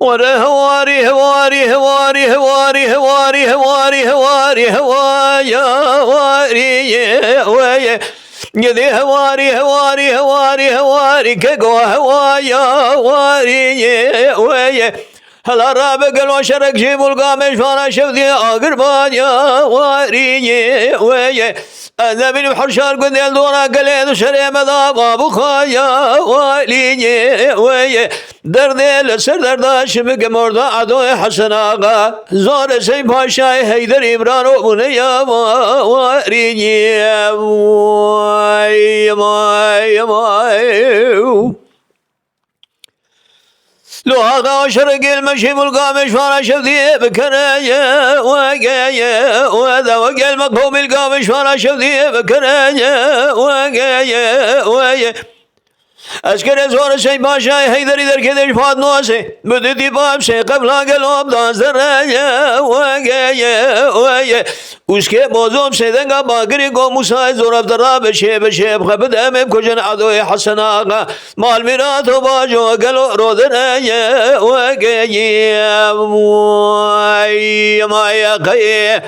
وره هواري هواري هواري هواري هواري هواري هواري هوايا هواري ويا يدي هواري هواري هواري هواري كقوى هوايا هواري ويا هلا رابق الوشرق جيبوا القامش فانا شفدي اقربان يا واري ويا انا من بحرشار قديل دورا قليل شري مذاب ابو خايا واري ويا دردي سر درداش بك مرضى عدو حسن آغا زور سي باشاي هيدر إمران وبنيا واري ماي لو آغا شرق المشي ملقامش فانا شفدي بكرايا وقايا وذا وقال مقهوم القامش فانا شفدي بكرايا وقايا ويا أشكر زور شيء باشاي هيدر إذا كذا فاد نوسي بدي باب شيء قبل قلوب دازريا ويا ويا وشكي موزوم سيدنا باقري قوم مساي زور بدراب شيب شيب خبد أمم كجن عدو حسن آغا مال ميرات وباجو قلو رودريا ويا ما يا خي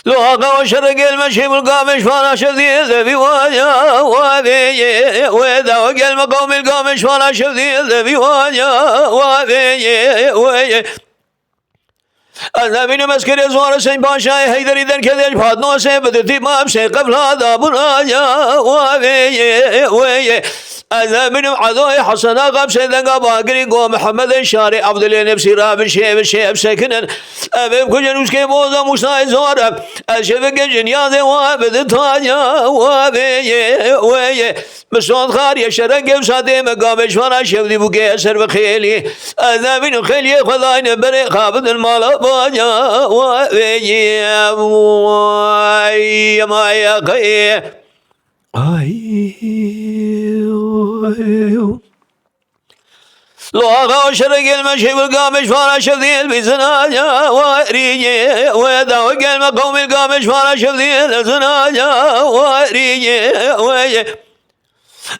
لو آقا وشرق المشي بالقامش فانا شفدي ذبي وايا وابي وذا وقال مقوم القامش فانا شفدي ذبي وايا وابي ويا أنا من مسكر زوار سين باشاي هيدر إذا كذا فاد نوسي بدرتي ما بشي قبل هذا برايا وابي ويا أنا من عذوي حسن آغا بسيدنا باقري قوم محمد الشاري عبد الله نفسي راب شيب سكنن أبيب كجن وشكي موزا مشناي زورب أشفق جنيازي وابد تانيا وابي ويا بصوت خاري شرق وسادي مقامش فانا شفدي بوكي أسر بخيلي أنا من خيلي خذاين بري خابد المال بانيا وابي ما يا خي لو آغا وشرق المشي والقامش فانا شفدي البزنايا واري وذا وقال مقوم القامش فانا شفدي الزنايا واري ويا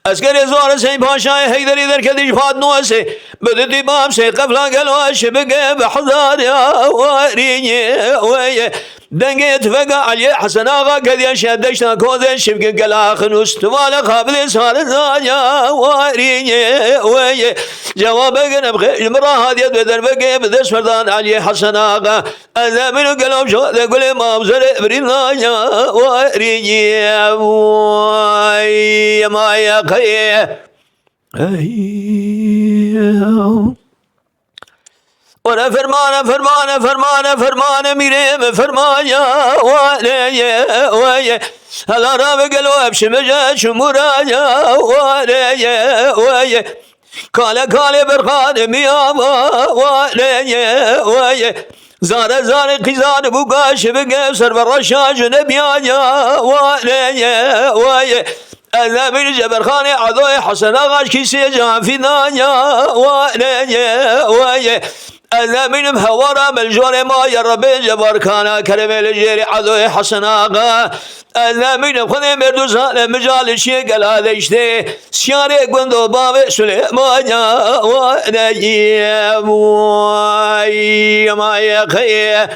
أسكر زور سين باشاي هيدر إذا كذي فاد نوسي بدي باب سي قبل قالوا شبق بحضار يا واري ويا دنقيت فقع علي حسن آغا كذي شدشنا كوذي شبق قلا خنوس توالا خابل صار الزايا واري ويا جوابك نبغي المراه هذه بدر بقي بدرس فردان علي حسن آغا أنا من قلوب شو ذا ما بزر برينا يا واري ما يا خي وانا فرمان ميري فرمايا ويا هلا راب قلوب شمجا شمرايا ويا كالي برخان ميابا ويا زار قزان بوقاش بقى سر بالرشاش نبيايا ويا أنا من جبرخاني عضوي حسن آغاش كيسي جان في نانيا ويا أنا من مهورة بالجوري ما يربي جبر كان كرم الجيري عضوي حسن آغا أنا من خذي مردوزان مجال الشيء قال هذا يشتي سياري قندو بابي سليمان ونجيب ما يخي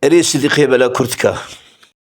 ريس دقيقة لا كرتكا